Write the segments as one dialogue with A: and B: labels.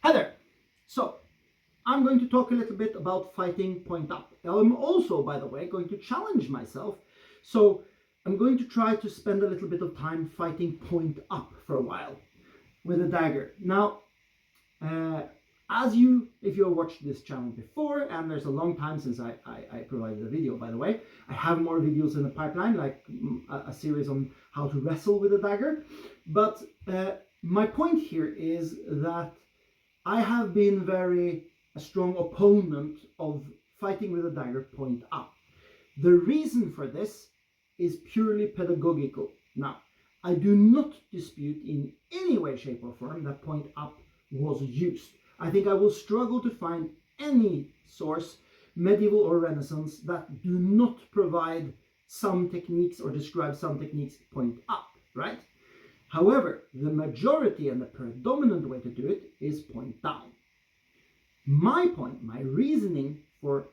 A: Hi there! So, I'm going to talk a little bit about fighting point up. I'm also, by the way, going to challenge myself. So, I'm going to try to spend a little bit of time fighting point up for a while with a dagger. Now, if you have watched this channel before, and there's a long time since I provided a video, by the way, I have more videos in the pipeline, like a series on how to wrestle with a dagger. But my point here is that I have been a strong opponent of fighting with a dagger point up. The reason for this is purely pedagogical. Now, I do not dispute in any way, shape or form that point up was used. I think I will struggle to find any source, medieval or Renaissance, that do not provide some techniques or describe some techniques point up, right? However, the majority and the predominant way to do it is point down. My reasoning for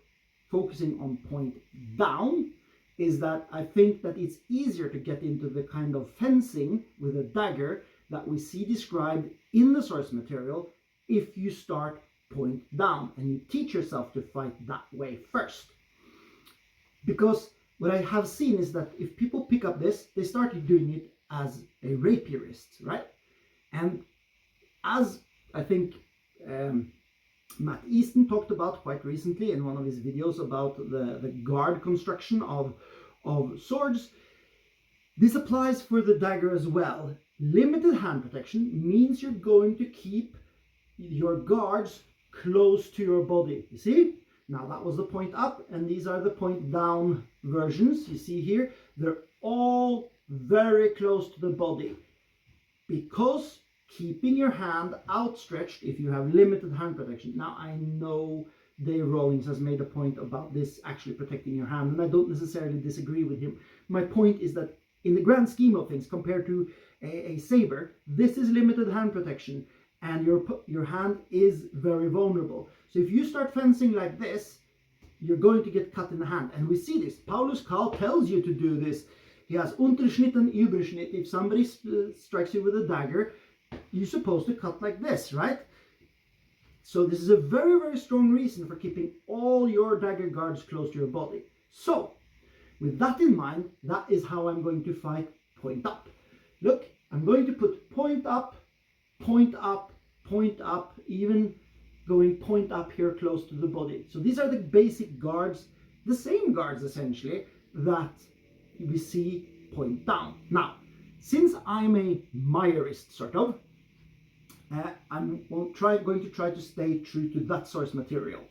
A: focusing on point down is that I think that it's easier to get into the kind of fencing with a dagger that we see described in the source material if you start point down and you teach yourself to fight that way first. Because what I have seen is that if people pick up this, they start doing it as a rapierist, right? And as I think Matt Easton talked about quite recently in one of his videos about the guard construction of swords, this applies for the dagger as well. Limited hand protection means you're going to keep your guards close to your body. You see? Now that was the point up, and these are the point down versions. You see here, they're all very close to the body, because keeping your hand outstretched if you have limited hand protection. Now I know Dave Rawlings has made a point about this actually protecting your hand, and I don't necessarily disagree with him. My point is that in the grand scheme of things, compared to a saber, this is limited hand protection, and your hand is very vulnerable. So if you start fencing like this, you're going to get cut in the hand, and we see this. Paulus Karl tells you to do this. He has Unterschnitt and Überschnitt. If somebody strikes you with a dagger, you're supposed to cut like this, right? So this is a very, very strong reason for keeping all your dagger guards close to your body. So, with that in mind, that is how I'm going to fight point up. Look, I'm going to put point up, point up, point up, even going point up here close to the body. So these are the basic guards, the same guards essentially, that we see point down. Now, since I'm a Meyerist, sort of, I'm going to try to stay true to that source material.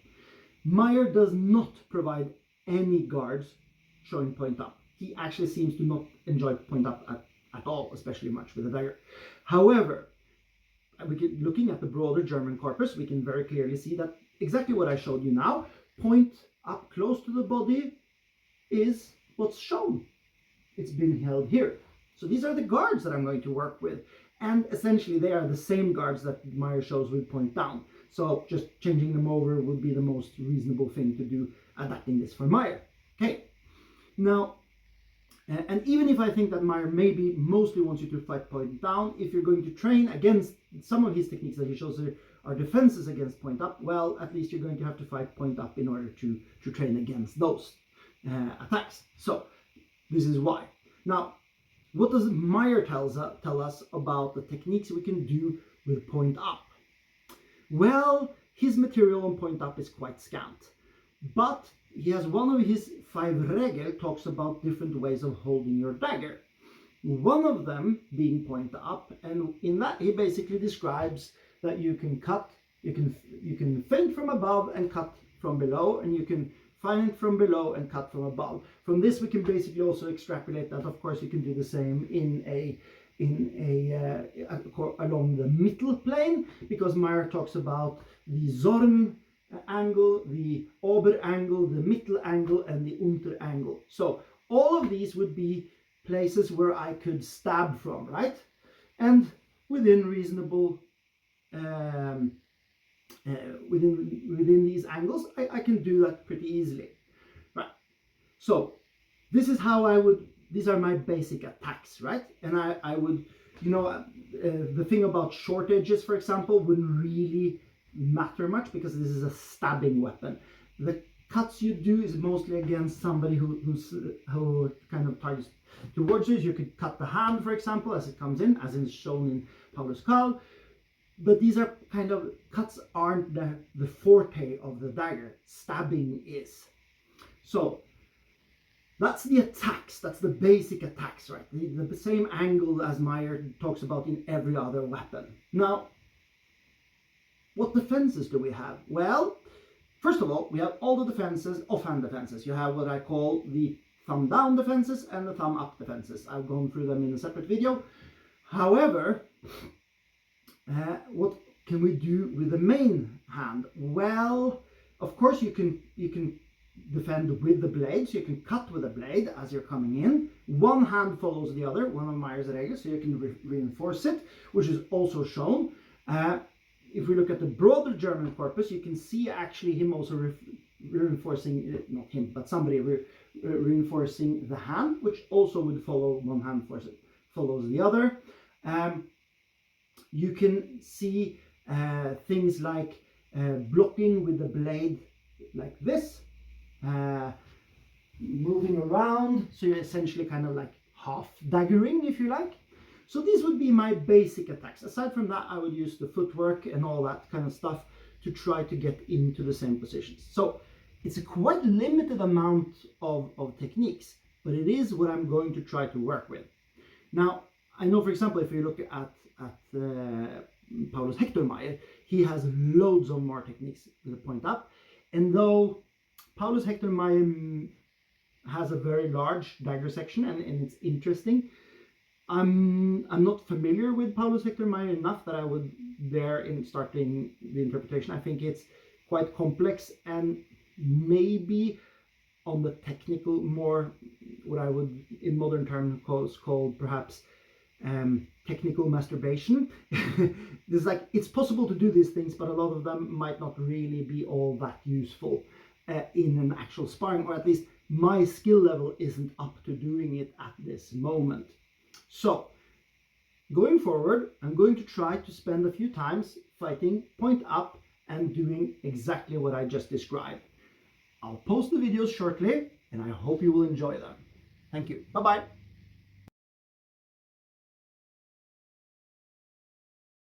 A: Meyer does not provide any guards showing point up. He actually seems to not enjoy point up at all, especially much with a dagger. However, looking at the broader German corpus, we can very clearly see that exactly what I showed you now, point up close to the body, is what's shown. It's been held here. So these are the guards that I'm going to work with. And essentially they are the same guards that Meyer shows with point down. So just changing them over would be the most reasonable thing to do, adapting this for Meyer. Okay. Now, and even if I think that Meyer maybe mostly wants you to fight point down, if you're going to train against some of his techniques that he shows are defenses against point up, well, at least you're going to have to fight point up in order to train against those attacks. So this is why. Now, what does Meyer tell us about the techniques we can do with point up? Well, his material on point up is quite scant, but he has one of his 5 regel talks about different ways of holding your dagger. One of them being point up, and in that he basically describes that you can cut, you can feint from above and cut from below, and you can feint from below and cut from above. From this we can basically also extrapolate that of course you can do the same along the middle plane, because Meyer talks about the Zorn angle, the Ober angle, the Mittel angle, and the Unter angle. So all of these would be places where I could stab from, right? And within reasonable within these angles, I can do that pretty easily, right? So this is how I would, these are my basic attacks, right? And I would, you know, the thing about short edges, for example, wouldn't really matter much because this is a stabbing weapon. The cuts you do is mostly against somebody who kind of targets towards you. You could cut the hand, for example, as it comes in, as is shown in Paulus Kahl. But these are kind of, cuts aren't the forte of the dagger. Stabbing is. So that's the attacks, that's the basic attacks, right? The same angle as Meyer talks about in every other weapon. Now, what defenses do we have? Well, first of all, we have all the defenses, offhand defenses. You have what I call the thumb down defenses and the thumb up defenses. I've gone through them in a separate video. However, what can we do with the main hand? Well, of course you can defend with the blade, so you can cut with the blade as you're coming in. One hand follows the other, one of Meyer's regels, so you can reinforce it, which is also shown. If we look at the broader German corpus, you can see actually him also reinforcing, not him, but somebody reinforcing the hand, which also would follow, one hand follows the other. You can see things like blocking with the blade like this, moving around, so you're essentially kind of like half daggering, if you like. So these would be my basic attacks. Aside from that, I would use the footwork and all that kind of stuff to try to get into the same positions. So it's a quite limited amount of techniques, but it is what I'm going to try to work with. Now, I know, for example, if you look at Paulus Hector Meyer, he has loads of more techniques to point up. And though Paulus Hector Meyer has a very large dagger section and it's interesting, I'm not familiar with Paulus Hector Meyer enough that I would dare in starting the interpretation. I think it's quite complex and maybe on the technical, more what I would in modern terms call perhaps technical masturbation. There's like, it's possible to do these things, but a lot of them might not really be all that useful in an actual sparring, or at least my skill level isn't up to doing it at this moment. So going forward, I'm going to try to spend a few times fighting point up and doing exactly what I just described. I'll post the videos shortly and I hope you will enjoy them. Thank you. Bye-bye.